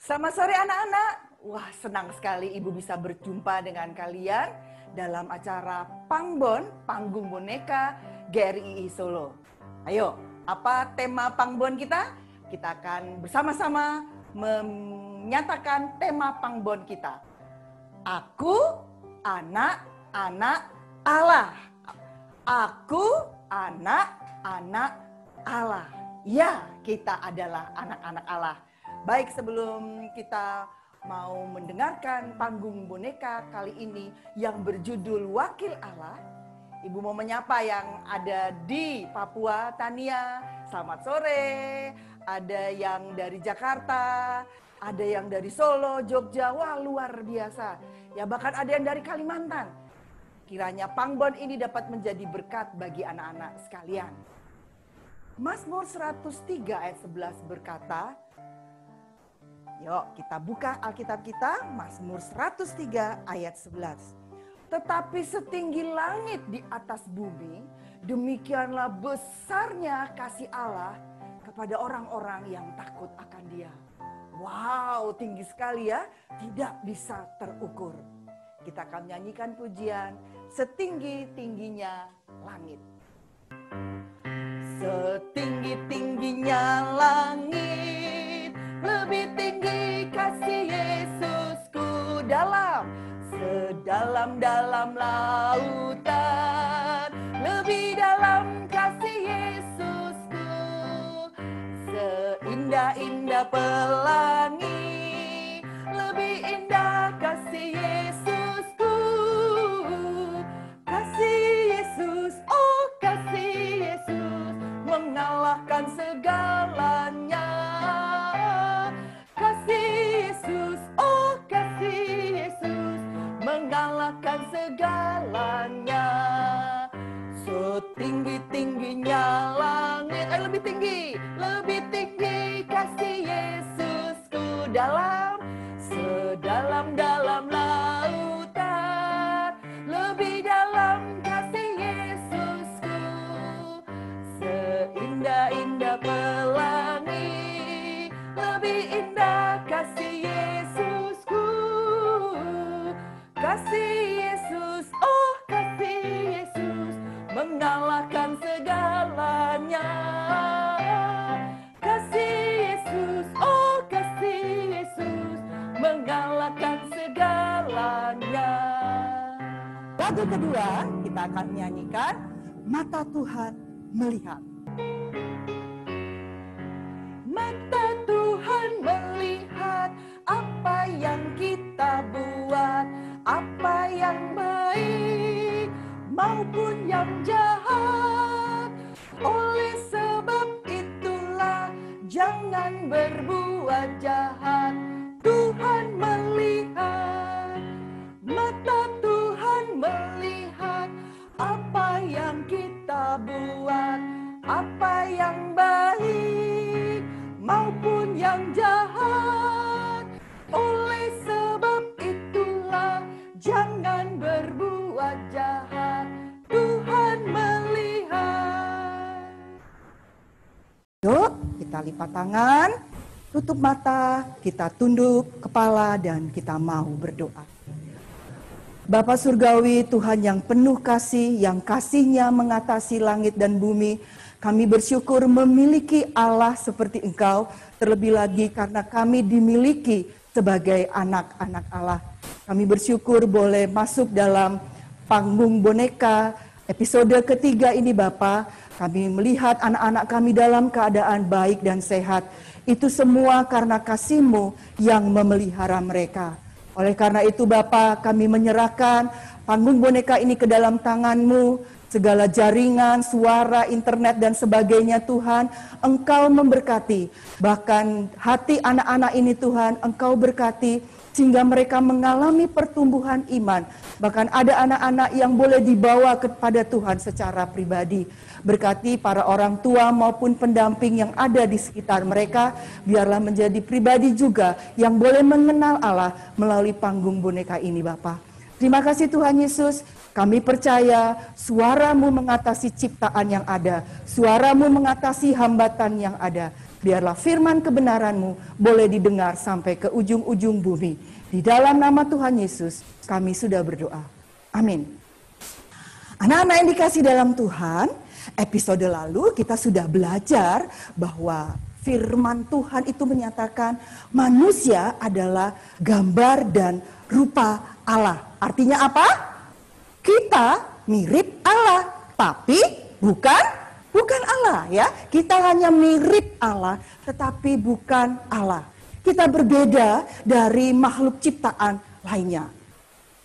Selamat sore anak-anak. Wah, senang sekali Ibu bisa berjumpa dengan kalian dalam acara Pangbon, Panggung Boneka GRII Solo. Ayo, apa tema Pangbon kita? Kita akan bersama-sama menyatakan tema Pangbon kita. Aku anak-anak Allah. Aku anak-anak Allah. Ya, kita adalah anak-anak Allah. Baik, sebelum kita mau mendengarkan panggung boneka kali ini yang berjudul Wakil Allah, Ibu mau menyapa yang ada di Papua, Tania, selamat sore. Ada yang dari Jakarta, ada yang dari Solo, Jogja, wah luar biasa. Ya bahkan ada yang dari Kalimantan. Kiranya Pangbon ini dapat menjadi berkat bagi anak-anak sekalian. Mazmur 103 ayat 11 berkata, yuk kita buka Alkitab kita, Mazmur 103 ayat 11. Tetapi setinggi langit di atas bumi, demikianlah besarnya kasih Allah kepada orang-orang yang takut akan Dia. Wow, tinggi sekali ya, tidak bisa terukur. Kita akan nyanyikan pujian setinggi-tingginya langit. Setinggi-tingginya langit, lebih tinggi kasih Yesusku dalam sedalam-dalam lautan, lebih dalam kasih Yesusku, seindah-indah pelangi, lebih indah kasih Yesusku, kasih Yesus, oh kasih Yesus, mengalahkan segalanya. Mengalahkan segalanya. Setinggi-tingginya langit, lebih tinggi kasih Yesusku dalam sedalam-dalam lautan, lebih dalam kasih Yesusku, seindah-indah pelangi, lebih indah kasih Yesusku. Kasih Yesus, oh kasih Yesus, mengalahkan segalanya. Kasih Yesus, oh kasih Yesus, mengalahkan segalanya. Lagu kedua kita akan nyanyikan Mata Tuhan Melihat. Mata Tuhan melihat apa yang kita buat, apa yang baik maupun yang jahat. Oleh sebab itulah jangan berbuat jahat. Tuhan melihat, mata Tuhan melihat apa yang kita buat, apa yang baik maupun yang jahat. Oleh sebab itulah jangan berbuat jahat. Tuhan melihat. Yuk, kita lipat tangan, tutup mata, kita tunduk kepala dan kita mau berdoa. Bapa Surgawi, Tuhan yang penuh kasih, yang kasih-Nya mengatasi langit dan bumi, kami bersyukur memiliki Allah seperti Engkau, terlebih lagi karena kami dimiliki sebagai anak-anak Allah. Kami bersyukur boleh masuk dalam panggung boneka episode ketiga ini Bapa. Kami melihat anak-anak kami dalam keadaan baik dan sehat. Itu semua karena kasih-Mu yang memelihara mereka. Oleh karena itu Bapa, kami menyerahkan panggung boneka ini ke dalam tangan-Mu. Segala jaringan, suara, internet dan sebagainya Tuhan, Engkau memberkati. Bahkan hati anak-anak ini Tuhan, Engkau berkati sehingga mereka mengalami pertumbuhan iman. Bahkan ada anak-anak yang boleh dibawa kepada Tuhan secara pribadi. Berkati para orang tua maupun pendamping yang ada di sekitar mereka, biarlah menjadi pribadi juga yang boleh mengenal Allah melalui panggung boneka ini Bapa. Terima kasih Tuhan Yesus. Kami percaya suara-Mu mengatasi ciptaan yang ada. Suara-Mu mengatasi hambatan yang ada. Biarlah firman kebenaran-Mu boleh didengar sampai ke ujung-ujung bumi. Di dalam nama Tuhan Yesus, kami sudah berdoa. Amin. Anak-anak yang dikasih dalam Tuhan, episode lalu kita sudah belajar bahwa firman Tuhan itu menyatakan manusia adalah gambar dan rupa Allah. Artinya apa? Kita mirip Allah, tapi bukan Allah ya. Kita hanya mirip Allah, tetapi bukan Allah. Kita berbeda dari makhluk ciptaan lainnya.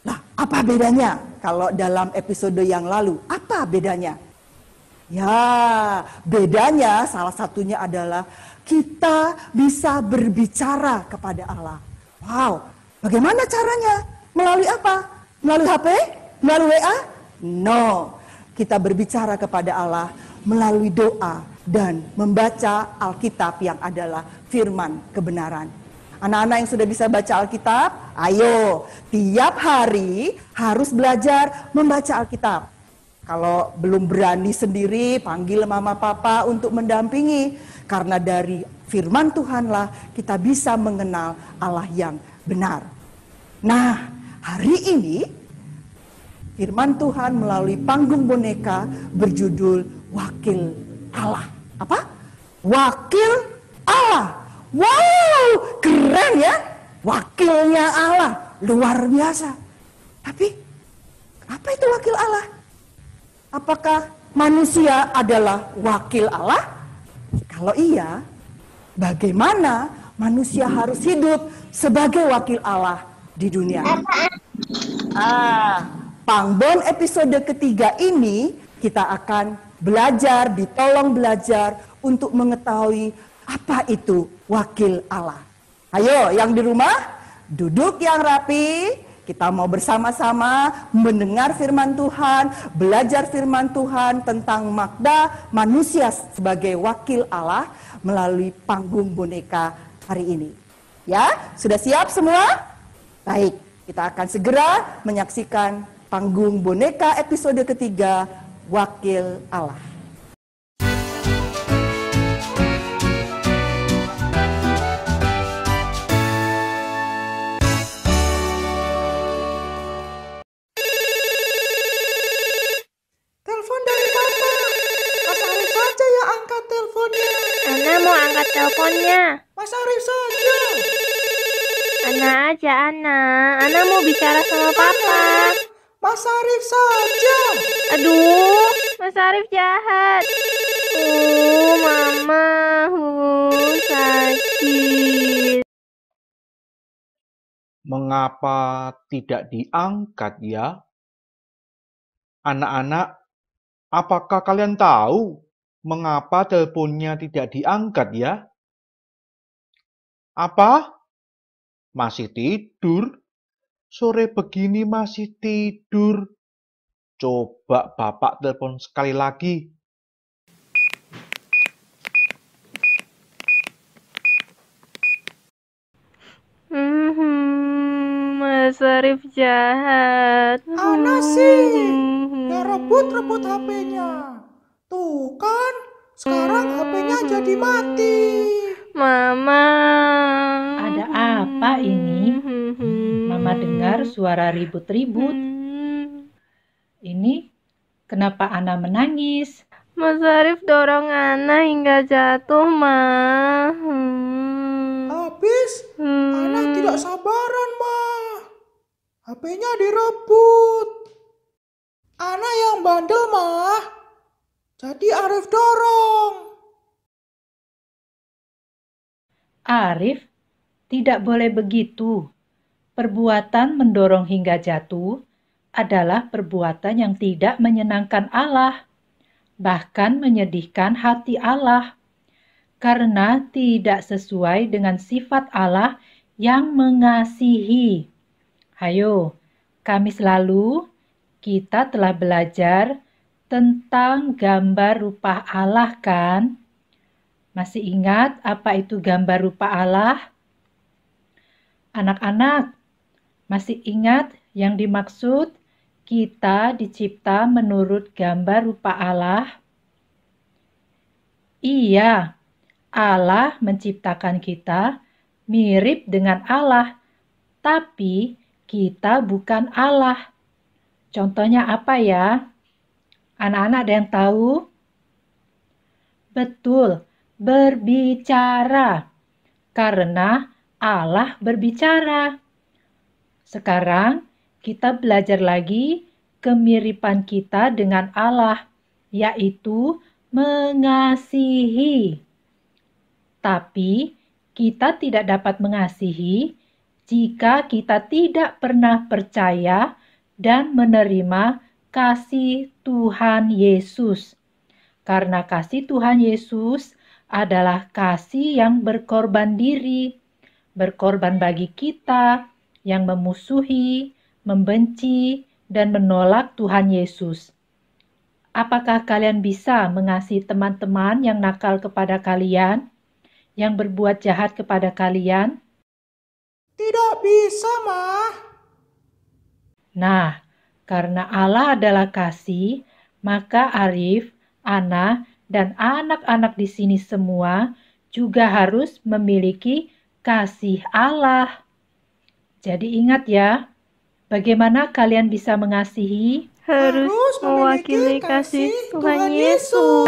Nah, apa bedanya? Kalau dalam episode yang lalu, apa bedanya? Ya, bedanya salah satunya adalah kita bisa berbicara kepada Allah. Wow, bagaimana caranya? Melalui apa? Melalui HP? Melalui WA? No, kita berbicara kepada Allah melalui doa dan membaca Alkitab yang adalah firman kebenaran. Anak-anak yang sudah bisa baca Alkitab, ayo tiap hari harus belajar membaca Alkitab. Kalau belum berani sendiri, panggil mama papa untuk mendampingi. Karena dari firman Tuhanlah kita bisa mengenal Allah yang benar. Nah, hari ini firman Tuhan melalui panggung boneka berjudul Wakil Allah. Apa? Wakil Allah. Wow, keren ya. Wakilnya Allah, luar biasa. Tapi, apa itu wakil Allah? Apakah manusia adalah wakil Allah? Kalau iya, bagaimana manusia harus hidup sebagai wakil Allah di dunia? Pangbon episode ketiga ini kita akan belajar, ditolong belajar untuk mengetahui apa itu wakil Allah. Ayo yang di rumah, duduk yang rapi. Kita mau bersama-sama mendengar firman Tuhan, belajar firman Tuhan tentang makna manusia sebagai wakil Allah melalui panggung boneka hari ini. Ya, sudah siap semua? Baik, kita akan segera menyaksikan panggung boneka episode ketiga, Wakil Allah. Telepon dari Papa. Mas Arif saja yang angkat teleponnya. Ana mau angkat teleponnya. Mas Arif saja. Ana aja, Ana. Ana mau bicara sama Papa. Mas Arif saja. Aduh, Mas Arif jahat. Mama, sakit. Mengapa tidak diangkat ya? Anak-anak, apakah kalian tahu mengapa teleponnya tidak diangkat ya? Apa? Masih tidur? Sore begini masih tidur? Coba Bapak telepon sekali lagi. Mas Arif jahat. Ana sih yang rebut-rebut HP-nya. Tuh kan, sekarang HP-nya jadi mati. Mama. Ada apa ini? Mama dengar suara ribut-ribut. Ini kenapa Ana menangis? Mas Arif dorong Ana hingga jatuh, Ma. Habis, Ana tidak sabaran, Ma. HP-nya direbut. Ana yang bandel, Ma. Jadi Arif dorong. Arif, tidak boleh begitu. Perbuatan mendorong hingga jatuh adalah perbuatan yang tidak menyenangkan Allah, bahkan menyedihkan hati Allah, karena tidak sesuai dengan sifat Allah yang mengasihi. Hayo, Kamis lalu kita telah belajar tentang gambar rupa Allah kan? Masih ingat apa itu gambar rupa Allah? Anak-anak, masih ingat yang dimaksud kita dicipta menurut gambar rupa Allah? Iya, Allah menciptakan kita mirip dengan Allah, tapi kita bukan Allah. Contohnya apa ya? Anak-anak ada yang tahu? Betul, berbicara. Karena Allah berbicara. Sekarang kita belajar lagi kemiripan kita dengan Allah, yaitu mengasihi. Tapi kita tidak dapat mengasihi jika kita tidak pernah percaya dan menerima kasih Tuhan Yesus. Karena kasih Tuhan Yesus adalah kasih yang berkorban diri, berkorban bagi kita yang memusuhi, membenci, dan menolak Tuhan Yesus. Apakah kalian bisa mengasihi teman-teman yang nakal kepada kalian, yang berbuat jahat kepada kalian? Tidak bisa, Ma. Nah, karena Allah adalah kasih, maka Arif, Ana, dan anak-anak di sini semua juga harus memiliki kasih Allah. Jadi ingat ya, bagaimana kalian bisa mengasihi? Harus mewakili kasih Tuhan Yesus.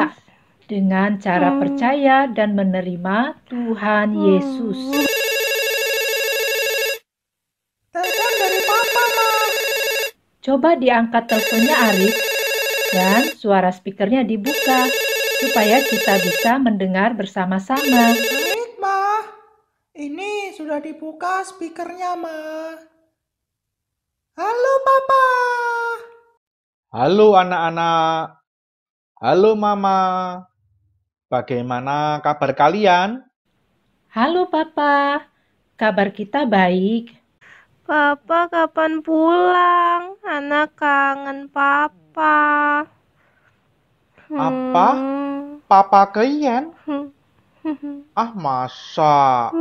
Dengan cara percaya dan menerima Tuhan Yesus. Telepon dari Papa, Ma. Coba diangkat teleponnya Arif dan suara speakernya dibuka supaya kita bisa mendengar bersama-sama. Baik, Ma. Ini sudah dibuka speakernya, Ma. Halo, Papa. Halo anak-anak. Halo Mama. Bagaimana kabar kalian? Halo Papa, kabar kita baik. Papa kapan pulang? Anak kangen Papa. Apa? Papa Keyen? Ah masa?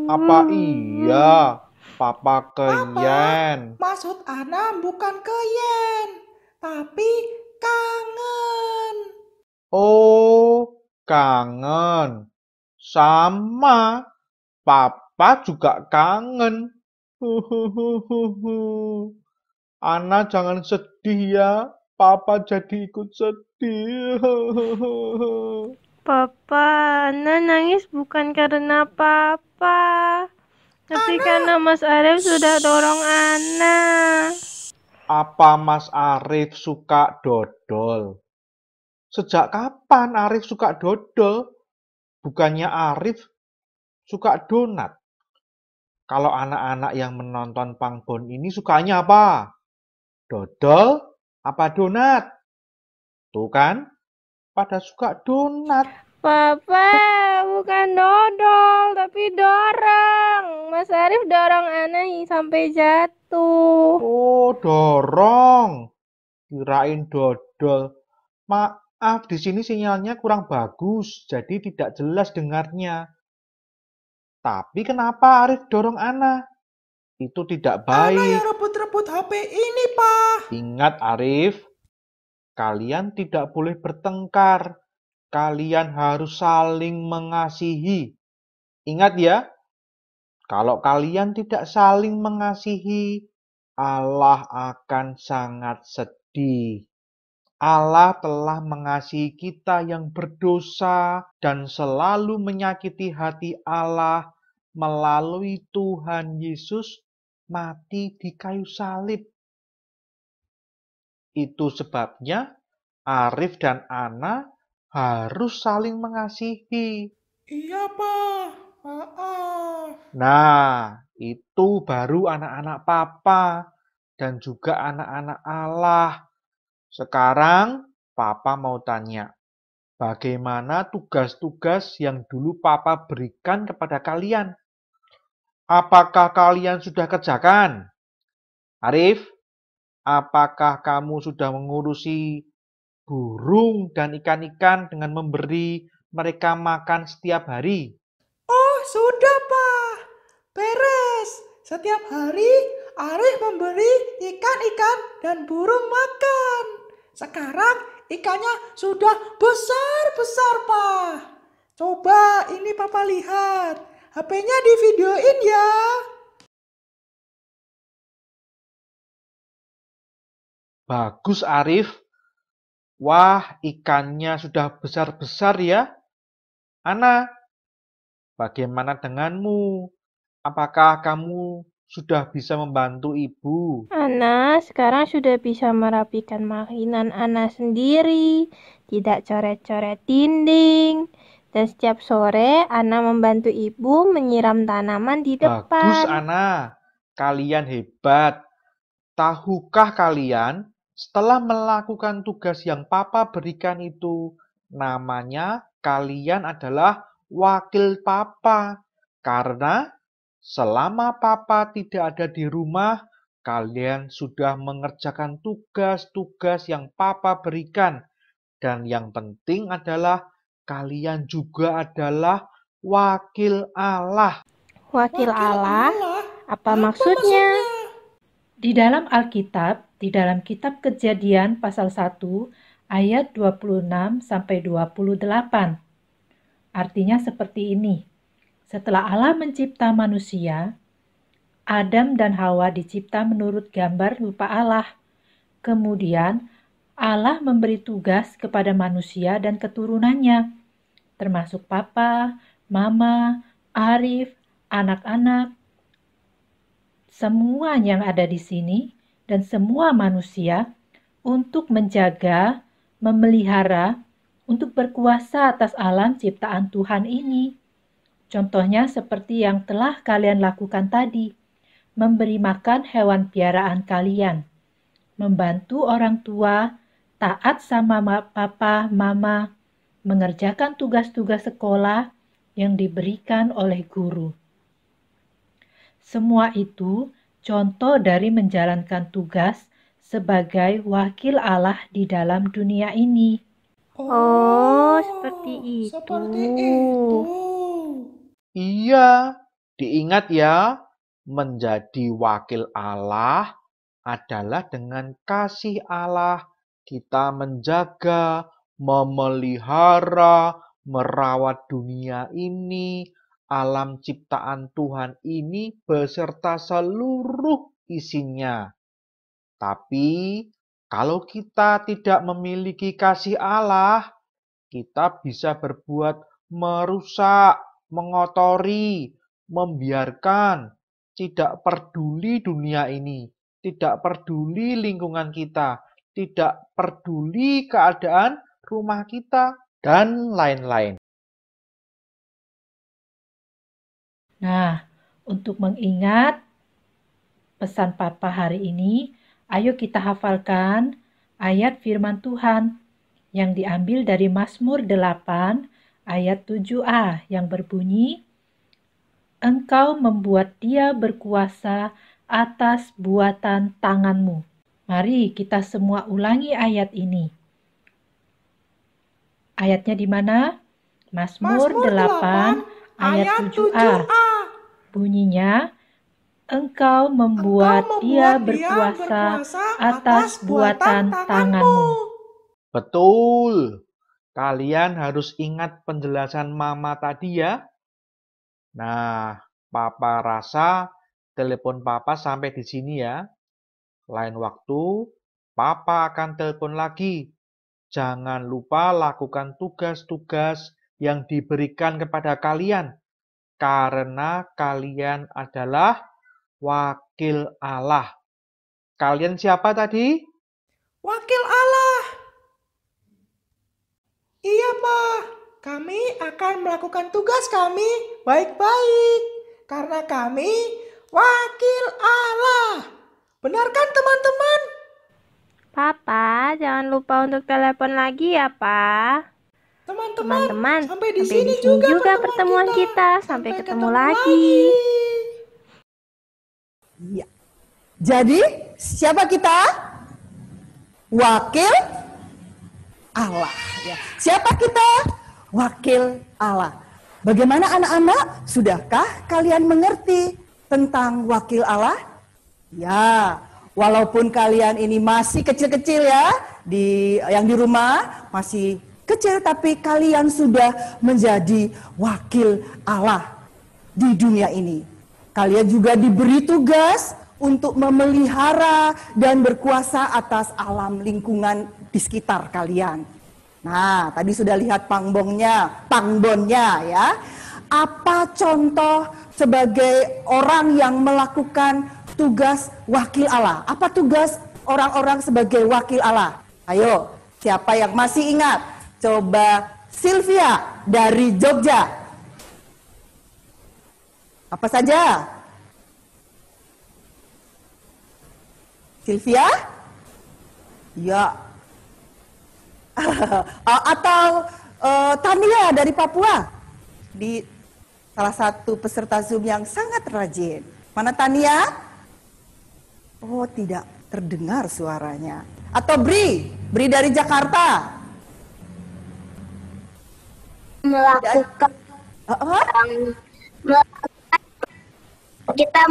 Apa iya? Papa Keyen? Maksud Ana bukan Keyen, tapi kangen. Oh, kangen. Sama. Papa juga kangen. Ana jangan sedih ya. Papa jadi ikut sedih. Papa, Ana nangis bukan karena Papa, tapi karena Mas Arif sudah dorong Ana. Apa Mas Arif suka dodol? Sejak kapan Arif suka dodol? Bukannya Arif suka donat. Kalau anak-anak yang menonton Pangbon ini sukanya apa? Dodol apa donat? Tuh kan, pada suka donat. Papa, bukan dodol, tapi dorong. Mas Arif dorong Ana sampai jatuh. Oh, dorong. Kirain dodol. Maaf, di sini sinyalnya kurang bagus, jadi tidak jelas dengarnya. Tapi kenapa Arif dorong Ana? Itu tidak Ana yang baik. rebut-rebut HP ini, Pak. Ingat Arif, kalian tidak boleh bertengkar. Kalian harus saling mengasihi. Ingat ya, kalau kalian tidak saling mengasihi, Allah akan sangat sedih. Allah telah mengasihi kita yang berdosa dan selalu menyakiti hati Allah melalui Tuhan Yesus mati di kayu salib. Itu sebabnya Arif dan Ana harus saling mengasihi. Iya, Pak. Maaf. Nah, itu baru anak-anak Papa dan juga anak-anak Allah. Sekarang Papa mau tanya, bagaimana tugas-tugas yang dulu Papa berikan kepada kalian? Apakah kalian sudah kerjakan? Arif, apakah kamu sudah mengurusi burung dan ikan-ikan dengan memberi mereka makan setiap hari? Oh, sudah, Pak. Beres. Setiap hari Arif memberi ikan-ikan dan burung makan. Sekarang ikannya sudah besar-besar, Pak. Coba ini Papa lihat. HP-nya di videoin ya. Bagus, Arif. Wah, ikannya sudah besar-besar ya. Ana, bagaimana denganmu? Apakah kamu sudah bisa membantu ibu? Ana sekarang sudah bisa merapikan mainan Ana sendiri, tidak coret-coret dinding. Dan setiap sore Ana membantu ibu menyiram tanaman di Bagus, depan. Ana. Kalian hebat. Tahukah kalian, setelah melakukan tugas yang Papa berikan itu, namanya kalian adalah wakil Papa. Karena selama Papa tidak ada di rumah, kalian sudah mengerjakan tugas-tugas yang Papa berikan. Dan yang penting adalah kalian juga adalah wakil Allah. Wakil Allah? Apa maksudnya? Di dalam Alkitab, di dalam kitab Kejadian pasal 1 ayat 26 sampai 28. Artinya seperti ini. Setelah Allah mencipta manusia, Adam dan Hawa dicipta menurut gambar rupa Allah. Kemudian Allah memberi tugas kepada manusia dan keturunannya, termasuk Papa, Mama, Arif, anak-anak, semua yang ada di sini dan semua manusia untuk menjaga, memelihara, untuk berkuasa atas alam ciptaan Tuhan ini. Contohnya seperti yang telah kalian lakukan tadi, memberi makan hewan piaraan kalian, membantu orang tua, taat sama papa, mama, mengerjakan tugas-tugas sekolah yang diberikan oleh guru. Semua itu contoh dari menjalankan tugas sebagai wakil Allah di dalam dunia ini. Oh, seperti itu. Seperti itu. Iya, diingat ya, menjadi wakil Allah adalah dengan kasih Allah kita menjaga, memelihara, merawat dunia ini, alam ciptaan Tuhan ini beserta seluruh isinya. Tapi kalau kita tidak memiliki kasih Allah, kita bisa berbuat merusak, mengotori, membiarkan, tidak peduli dunia ini, tidak peduli lingkungan kita, tidak peduli keadaan rumah kita, dan lain-lain. Nah, untuk mengingat pesan Papa hari ini, ayo kita hafalkan ayat firman Tuhan yang diambil dari Mazmur 8 ayat 7a yang berbunyi, Engkau membuat dia berkuasa atas buatan tanganmu. Mari kita semua ulangi ayat ini. Ayatnya di mana? Mazmur 8 ayat 7a. Bunyinya, Engkau membuat dia berkuasa atas buatan tanganmu. Betul. Kalian harus ingat penjelasan Mama tadi ya. Nah, Papa rasa telepon Papa sampai di sini ya. Lain waktu, Papa akan telepon lagi. Jangan lupa lakukan tugas-tugas yang diberikan kepada kalian. Karena kalian adalah wakil Allah. Kalian siapa tadi? Wakil Allah. Iya, Pak. Kami akan melakukan tugas kami baik-baik. Karena kami wakil Allah. Benar kan, teman-teman? Papa, jangan lupa untuk telepon lagi ya, Pak. Teman-teman, sampai di sini sini juga pertemuan kita. Sampai ketemu lagi. Iya. Jadi, siapa kita? Wakil Allah. Ya. Siapa kita? Wakil Allah. Bagaimana anak-anak? Sudahkah kalian mengerti tentang wakil Allah? Ya, walaupun kalian ini masih kecil-kecil ya, yang di rumah masih kecil, tapi kalian sudah menjadi wakil Allah di dunia ini. Kalian juga diberi tugas untuk memelihara dan berkuasa atas alam lingkungan di sekitar kalian. Nah, tadi sudah lihat pangbonnya ya. Apa contoh sebagai orang yang melakukan tugas wakil Allah? Apa tugas orang-orang sebagai wakil Allah? Ayo, siapa yang masih ingat? Coba Sylvia dari Jogja. Apa saja? Sylvia? Ya. Atau Tania dari Papua? Di salah satu peserta Zoom yang sangat rajin. Mana Tania? Oh, tidak terdengar suaranya. Atau Bri dari Jakarta. Melakukan kita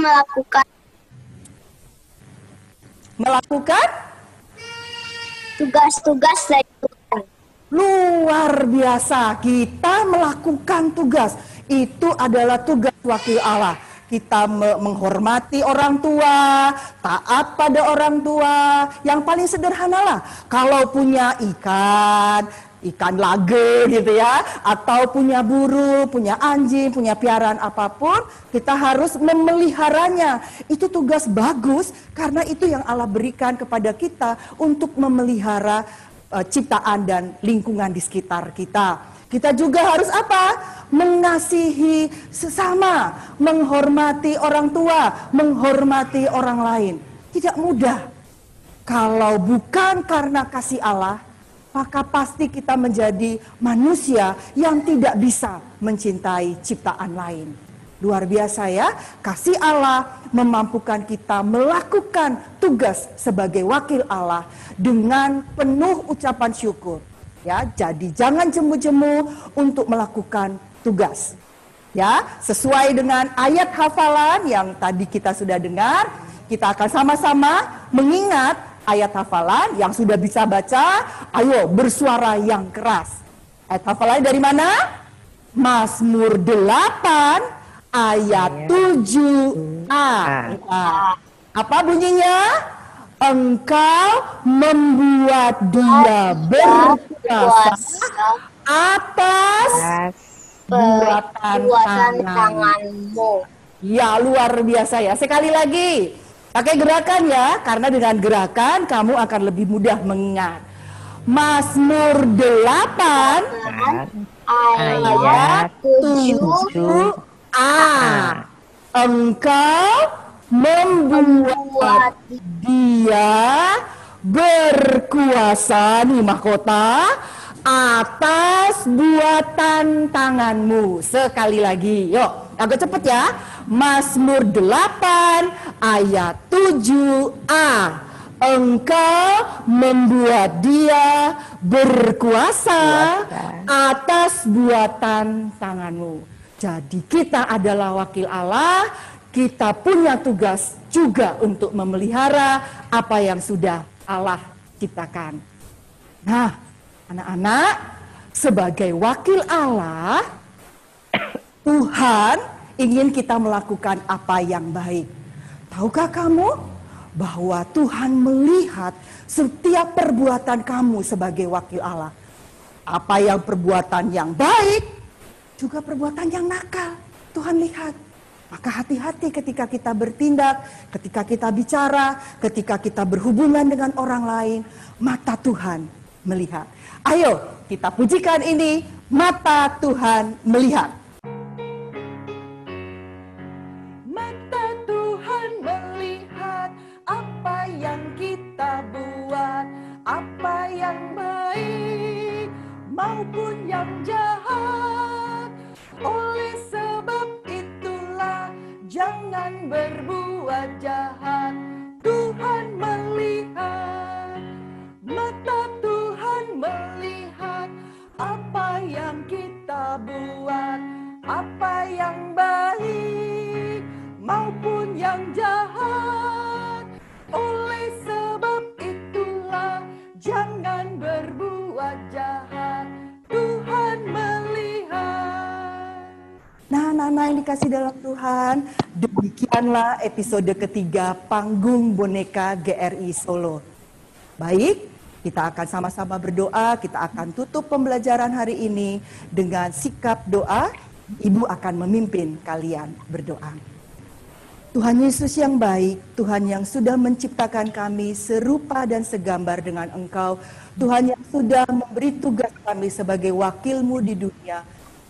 melakukan tugas-tugas dari Tuhan. Luar biasa, kita melakukan tugas. Itu adalah tugas wakil Allah. Kita menghormati orang tua, taat pada orang tua. Yang paling sederhana lah, kalau punya ikan lage gitu ya, atau punya burung, punya anjing, punya piaraan apapun, kita harus memeliharanya. Itu tugas bagus, karena itu yang Allah berikan kepada kita untuk memelihara ciptaan dan lingkungan di sekitar kita. Kita juga harus apa? Mengasihi sesama, menghormati orang tua, menghormati orang lain. Tidak mudah. Kalau bukan karena kasih Allah, maka pasti kita menjadi manusia yang tidak bisa mencintai ciptaan lain. Luar biasa ya, kasih Allah memampukan kita melakukan tugas sebagai wakil Allah dengan penuh ucapan syukur. Ya, jadi jangan jemu-jemu untuk melakukan tugas. Ya, sesuai dengan ayat hafalan yang tadi kita sudah dengar, kita akan sama-sama mengingat ayat hafalan yang sudah bisa baca. Ayo bersuara yang keras. Ayat hafalan dari mana? Mazmur 8 ayat 7a. Apa bunyinya? Engkau membuat dia berkuasa atas buatan tanganmu. Ya, luar biasa ya. Sekali lagi, pakai gerakan ya, karena dengan gerakan kamu akan lebih mudah mengingat. Mazmur 8 ayat 7a. Engkau membuat dia berkuasa, nih mahkota, atas buatan tanganmu. Sekali lagi, yuk agak cepet ya. Mazmur 8 ayat 7a. Engkau membuat dia berkuasa atas buatan tanganmu. Jadi kita adalah wakil Allah. Kita punya tugas juga untuk memelihara apa yang sudah Allah ciptakan. Nah, anak-anak, sebagai wakil Allah, Tuhan ingin kita melakukan apa yang baik. Tahukah kamu bahwa Tuhan melihat setiap perbuatan kamu sebagai wakil Allah? Apa yang perbuatan yang baik, juga perbuatan yang nakal. Tuhan lihat. Maka hati-hati ketika kita bertindak, ketika kita bicara, ketika kita berhubungan dengan orang lain, mata Tuhan melihat. Ayo kita pujikan ini, mata Tuhan melihat. Mata Tuhan melihat apa yang kita buat, apa yang baik maupun yang jahat. Oleh sebab itulah jangan berbuat jahat. Tuhan melihat, mata Tuhan melihat apa yang kita buat, apa yang baik maupun yang jahat. Oleh sebab itulah jangan berbuat jahat. anak-anak yang dikasih dalam Tuhan, demikianlah episode ketiga Panggung Boneka GRI Solo. Baik, kita akan sama-sama berdoa, kita akan tutup pembelajaran hari ini dengan sikap doa. Ibu akan memimpin kalian berdoa. Tuhan Yesus yang baik, Tuhan yang sudah menciptakan kami serupa dan segambar dengan Engkau, Tuhan yang sudah memberi tugas kami sebagai wakil-Mu di dunia.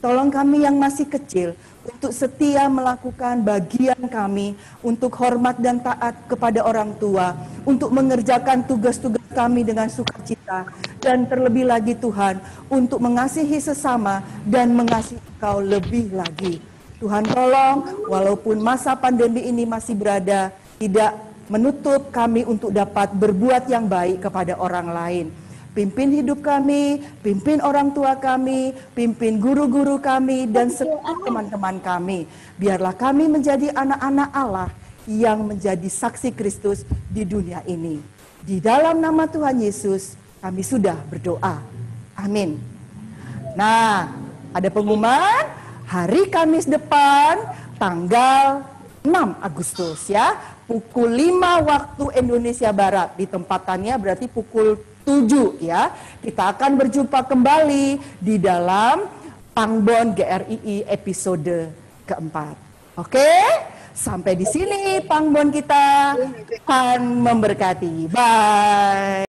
Tolong kami yang masih kecil untuk setia melakukan bagian kami untuk hormat dan taat kepada orang tua, untuk mengerjakan tugas-tugas kami dengan sukacita, dan terlebih lagi Tuhan, untuk mengasihi sesama dan mengasihi Engkau lebih lagi. Tuhan tolong, walaupun masa pandemi ini masih berada, tidak menutup kami untuk dapat berbuat yang baik kepada orang lain. Pimpin hidup kami, pimpin orang tua kami, pimpin guru-guru kami, dan semua teman-teman kami. Biarlah kami menjadi anak-anak Allah yang menjadi saksi Kristus di dunia ini. Di dalam nama Tuhan Yesus, kami sudah berdoa. Amin. Nah, ada pengumuman hari Kamis depan, tanggal 6 Agustus ya, pukul 5 waktu Indonesia Barat. Ditempatannya berarti pukul 7 ya. Kita akan berjumpa kembali di dalam Pangbon GRII episode keempat. Oke? Sampai di sini Pangbon kita. Tuhan memberkati. Bye.